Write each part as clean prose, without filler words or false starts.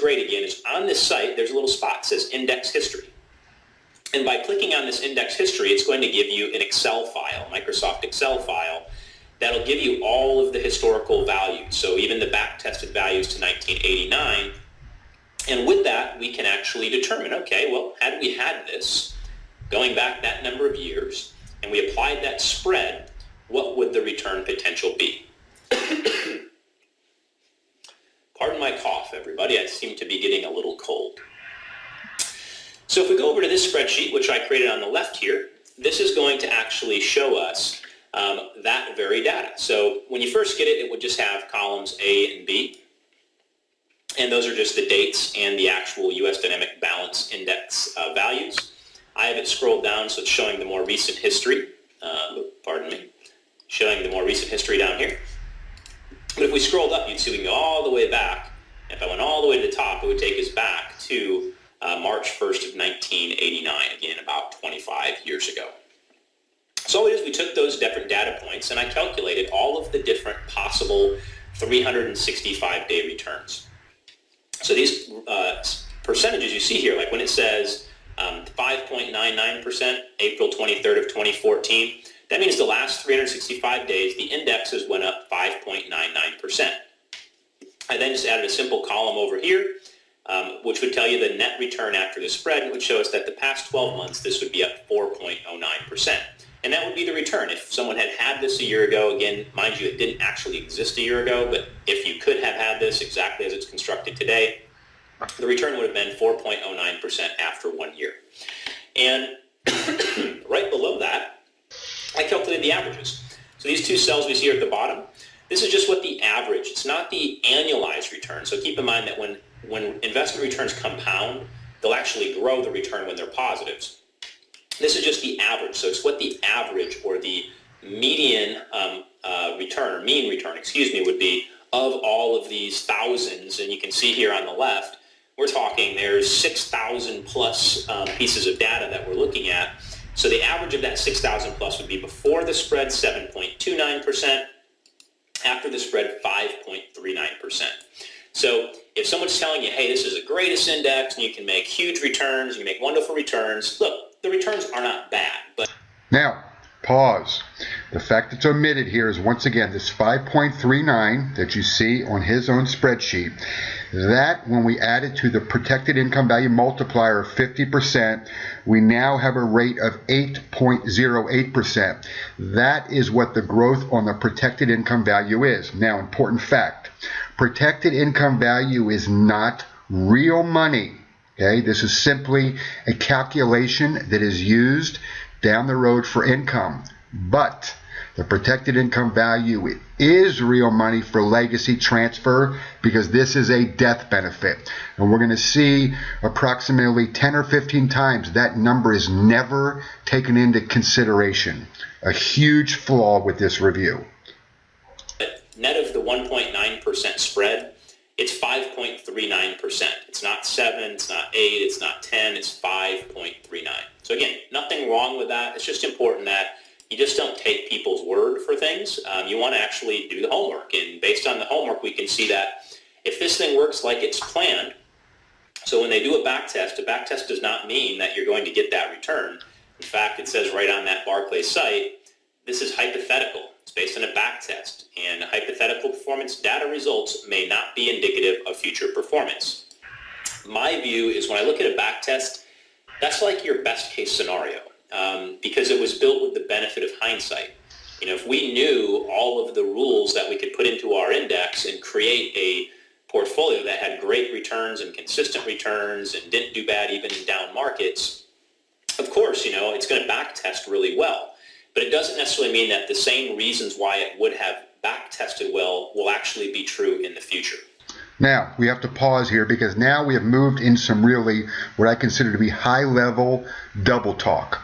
great again is on this site, there's a little spot that says Index History. And by clicking on this Index History, it's going to give you an Excel file, Microsoft Excel file, that'll give you all of the historical values. So even the back-tested values to 1989. And with that, we can actually determine, okay, well, had we had this going back that number of years, and we applied that spread, what would the return potential be? Pardon my cough, everybody. I seem to be getting a little cold. So if we go over to this spreadsheet, which I created on the left here, this is going to actually show us that very data. So when you first get it, it would just have columns A and B. And those are just the dates and the actual U.S. Dynamic Balance Index values. I have it scrolled down, so it's showing the more recent history. Pardon me. Showing the more recent history down here. But if we scrolled up, you'd see we can go all the way back. If I went all the way to the top, it would take us back to March 1st of 1989, again, about 25 years ago. So all it is, we took those different data points, and I calculated all of the different possible 365-day returns. So these percentages you see here, like when it says 5.99%, April 23rd of 2014, that means the last 365 days, the indexes went up 5.99%. I then just added a simple column over here, which would tell you the net return after the spread, and would show us that the past 12 months, this would be up 4.09%. And that would be the return. If someone had had this a year ago, again, mind you, it didn't actually exist a year ago, but if you could have had this exactly as it's constructed today, the return would have been 4.09% after 1 year. And right below that, I calculated the averages. So these two cells we see here at the bottom, this is just what the average, it's not the annualized return. So keep in mind that when investment returns compound, they'll actually grow the return when they're positives. This is just the average, so it's what the average or the median return, or mean return, excuse me, would be of all of these thousands. And you can see here on the left, we're talking there's 6,000 plus pieces of data that we're looking at. So the average of that 6,000 plus would be before the spread 7.29%, after the spread 5.39%. So if someone's telling you, hey, this is the greatest index and you can make huge returns, you make wonderful returns, look, the returns are not bad. But now, pause. The fact that's omitted here is, once again, this 5.39 that you see on his own spreadsheet. That, when we add it to the protected income value multiplier of 50%, we now have a rate of 8.08%. That is what the growth on the protected income value is. Now, important fact, protected income value is not real money. Okay, this is simply a calculation that is used down the road for income. But the protected income value is real money for legacy transfer, because this is a death benefit. And we're going to see approximately 10 or 15 times that number is never taken into consideration. A huge flaw with this review. Net of the 1.9% spread, it's 5.39%. It's not 7, it's not 8, it's not 10, it's 5.39. So again, nothing wrong with that. It's just important that you just don't take people's word for things. You want to actually do the homework. And based on the homework, we can see that if this thing works like it's planned, so when they do a back test does not mean that you're going to get that return. In fact, it says right on that Barclays site, this is hypothetical. It's based on a back test, and hypothetical performance data results may not be indicative of future performance. My view is when I look at a back test, that's like your best case scenario, because it was built with the benefit of hindsight. You know, if we knew all of the rules that we could put into our index and create a portfolio that had great returns and consistent returns and didn't do bad even in down markets, of course, you know, it's going to back test really well. But it doesn't necessarily mean that the same reasons why it would have back tested well will actually be true in the future. Now, we have to pause here, because now we have moved in some really what I consider to be high-level double talk.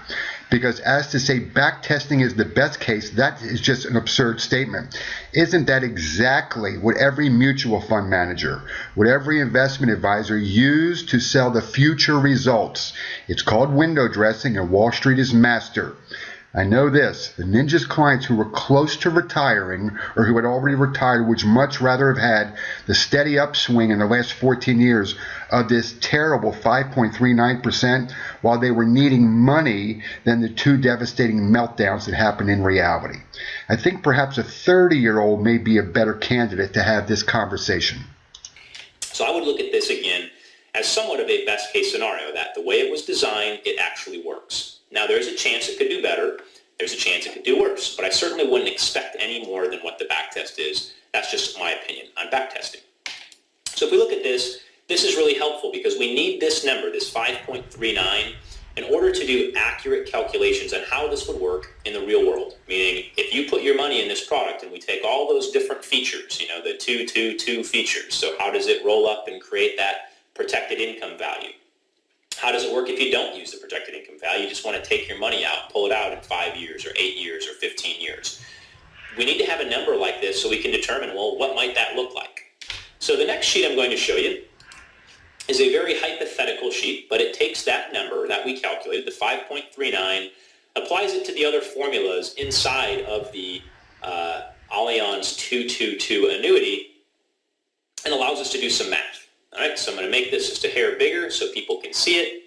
Because as to say back testing is the best case, that is just an absurd statement. Isn't that exactly what every mutual fund manager, what every investment advisor used to sell the future results? It's called window dressing, and Wall Street is master. I know this, the Ninja's clients who were close to retiring or who had already retired would much rather have had the steady upswing in the last 14 years of this terrible 5.39% while they were needing money than the two devastating meltdowns that happened in reality. I think perhaps a 30-year-old may be a better candidate to have this conversation. So I would look at this again as somewhat of a best case scenario, that the way it was designed, it actually works. Now, there's a chance it could do better. There's a chance it could do worse, but I certainly wouldn't expect any more than what the backtest is. That's just my opinion on backtesting. So if we look at this, this is really helpful because we need this number, this 5.39, in order to do accurate calculations on how this would work in the real world. Meaning, if you put your money in this product and we take all those different features, you know, the 222 features, so how does it roll up and create that protected income value? How does it work if you don't use the protected income value? You just want to take your money out, pull it out in 5 years or 8 years or 15 years. We need to have a number like this so we can determine, well, what might that look like? So the next sheet I'm going to show you is a very hypothetical sheet, but it takes that number that we calculated, the 5.39, applies it to the other formulas inside of the Allianz 222 annuity, and allows us to do some math. All right, so I'm going to make this just a hair bigger so people can see it.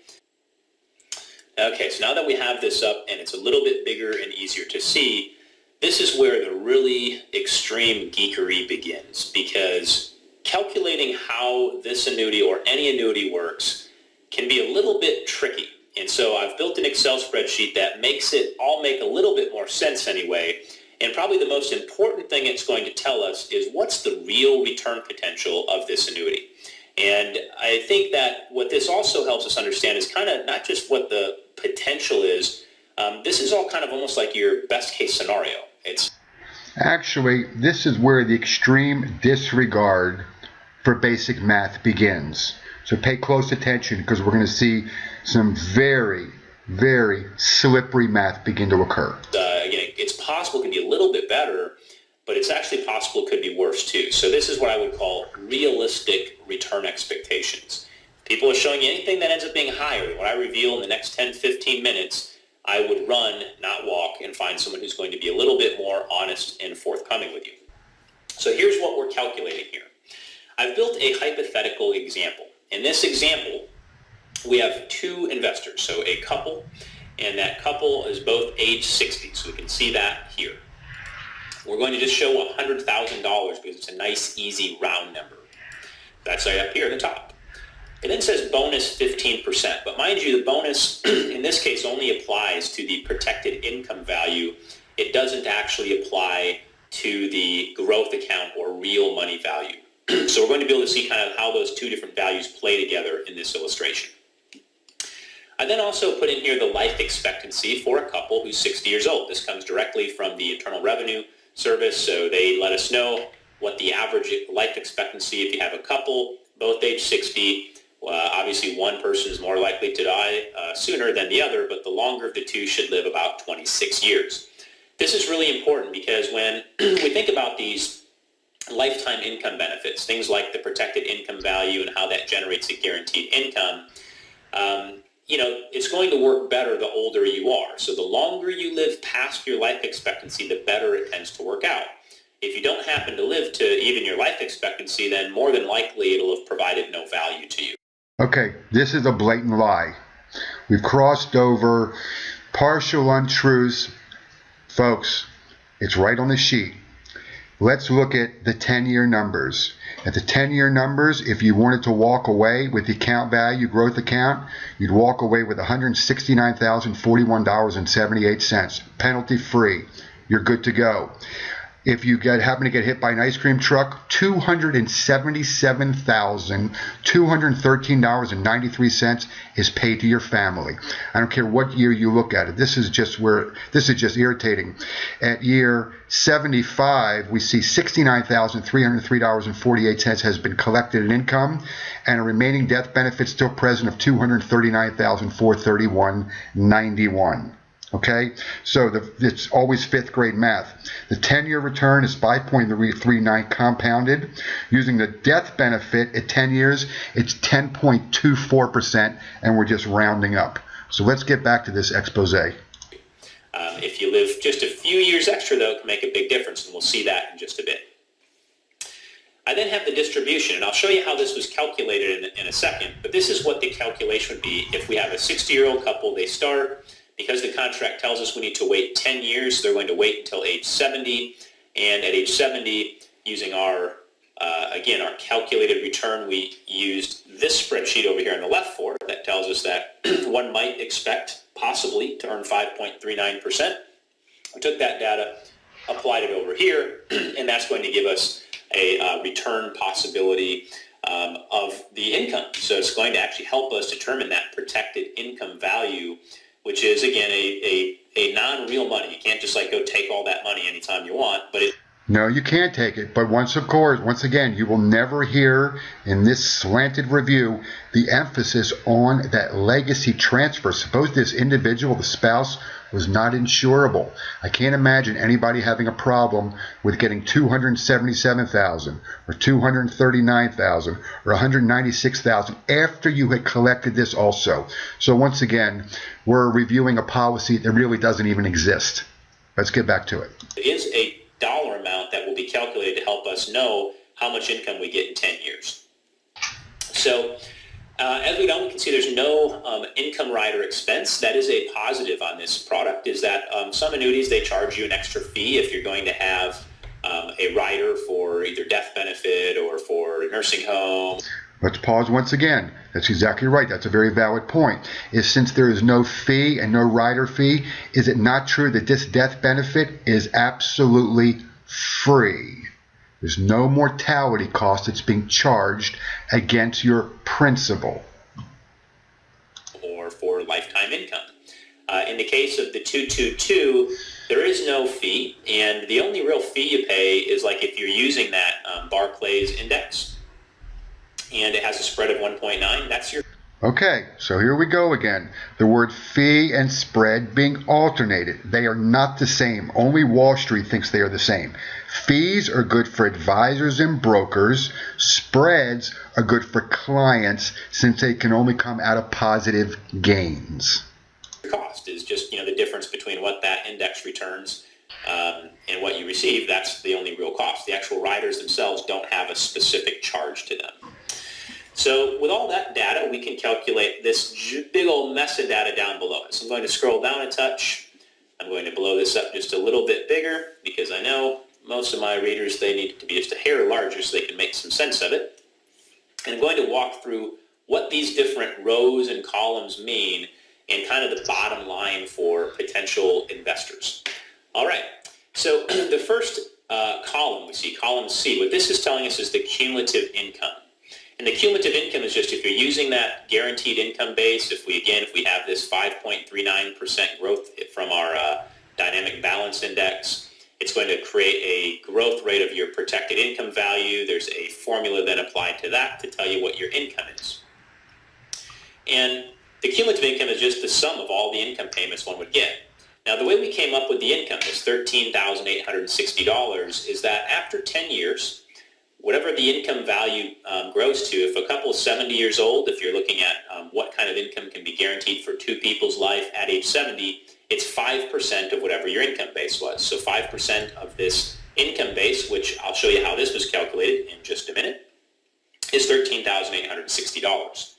Okay, so now that we have this up and it's a little bit bigger and easier to see, this is where the really extreme geekery begins, because calculating how this annuity or any annuity works can be a little bit tricky. And so I've built an Excel spreadsheet that makes it all make a little bit more sense anyway. And probably the most important thing it's going to tell us is what's the real return potential of this annuity. And I think that what this also helps us understand is kind of not just what the potential is. This is all kind of almost like your best case scenario. Actually, this is where the extreme disregard for basic math begins. So pay close attention because we're going to see some very, very slippery math begin to occur. Again, it's possible it can be a little bit better, but it's actually possible it could be worse too. So this is what I would call realistic return expectations. People are showing you anything that ends up being higher than what I reveal in the next 10, 15 minutes, I would run, not walk, and find someone who's going to be a little bit more honest and forthcoming with you. So here's what we're calculating here. I've built a hypothetical example. In this example, we have two investors, so a couple, and that couple is both age 60, so we can see that here. We're going to just show $100,000 because it's a nice, easy, round number. That's right up here at the top. It then says bonus 15%, but mind you, the bonus in this case only applies to the protected income value. It doesn't actually apply to the growth account or real money value. So we're going to be able to see kind of how those two different values play together in this illustration. I then also put in here the life expectancy for a couple who's 60 years old. This comes directly from the Internal Revenue Service, so they let us know what the average life expectancy if you have a couple, both age 60. Obviously, one person is more likely to die sooner than the other, but the longer of the two should live about 26 years. This is really important because when we think about these lifetime income benefits, things like the protected income value and how that generates a guaranteed income, it's going to work better the older you are. So the longer you live past your life expectancy, the better it tends to work out. If you don't happen to live to even your life expectancy, then more than likely it'll have provided no value to you. Okay, this is a blatant lie. We've crossed over partial untruths. Folks, it's right on the sheet. Let's look at the 10-year numbers. At the 10-year numbers, if you wanted to walk away with the account value, growth account, you'd walk away with $169,041.78, penalty free. You're good to go. If you happen to get hit by an ice cream truck, $277,213.93 is paid to your family. I don't care what year you look at it. This is just irritating. At year 75, we see $69,303.48 has been collected in income, and a remaining death benefit still present of $239,431.91. Okay, so it's always fifth grade math. The 10-year return is 5.39 compounded. Using the death benefit at 10 years, it's 10.24%, and we're just rounding up. So let's get back to this expose. If you live just a few years extra, though, it can make a big difference, and we'll see that in just a bit. I then have the distribution, and I'll show you how this was calculated in a second, but this is what the calculation would be if we have a 60-year-old couple. They start, because the contract tells us we need to wait 10 years, they're going to wait until age 70, and at age 70, using our, again, our calculated return, we used this spreadsheet over here on the left for that tells us that one might expect possibly to earn 5.39%. We took that data, applied it over here, and that's going to give us a return possibility of the income. So it's going to actually help us determine that protected income value, which is, again, a non-real money. You can't just like go take all that money anytime you want, but it... No, you can't take it. But once again, you will never hear in this slanted review the emphasis on that legacy transfer. Suppose this individual, the spouse, was not insurable. I can't imagine anybody having a problem with getting $277,000 or $239,000 or $196,000 after you had collected this also. So once again, we're reviewing a policy that really doesn't even exist. Let's get back to it. It is a dollar amount that will be calculated to help us know how much income we get in 10 years. So as we know, we can see there's no income rider expense. That is a positive on this product, is that some annuities, they charge you an extra fee if you're going to have a rider for either death benefit or for a nursing home. Let's pause once again. That's exactly right. That's a very valid point. Is since there is no fee and no rider fee, is it not true that this death benefit is absolutely free? There's no mortality cost that's being charged against your principal. Or for lifetime income. In the case of the 222, there is no fee, and the only real fee you pay is like if you're using that Barclays index, and it has a spread of 1.9, that's your... Okay, so here we go again. The word fee and spread being alternated. They are not the same. Only Wall Street thinks they are the same. Fees are good for advisors and brokers. Spreads are good for clients since they can only come out of positive gains. Cost is just, the difference between what that index returns and what you receive. That's the only real cost. The actual riders themselves don't have a specific charge to them. So with all that data, we can calculate this big old mess of data down below us. I'm going to scroll down a touch. I'm going to blow this up just a little bit bigger because I know most of my readers, they need it to be just a hair larger so they can make some sense of it. And I'm going to walk through what these different rows and columns mean and kind of the bottom line for potential investors. All right, so the first column we see, column C, what this is telling us is the cumulative income. And the cumulative income is just if you're using that guaranteed income base, if we have this 5.39% growth from our dynamic balance index, it's going to create a growth rate of your protected income value. There's a formula then applied to that to tell you what your income is. And the cumulative income is just the sum of all the income payments one would get. Now, the way we came up with the income, this $13,860, is that after 10 years, whatever the income value grows to, if a couple is 70 years old, if you're looking at what kind of income can be guaranteed for two people's life at age 70, it's 5% of whatever your income base was. So 5% of this income base, which I'll show you how this was calculated in just a minute, is $13,860.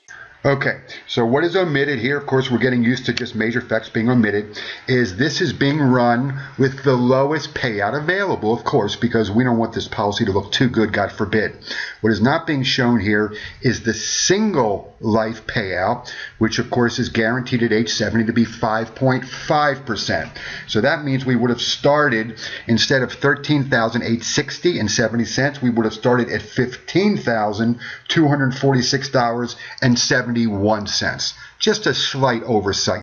Okay, so what is omitted here, of course we're getting used to just major effects being omitted, is this is being run with the lowest payout available, of course, because we don't want this policy to look too good, God forbid. What is not being shown here is the single life payout, which of course is guaranteed at age 70 to be 5.5%. So that means we would have started, instead of $13,860.70, we would have started at $15,246.71. Just a slight oversight.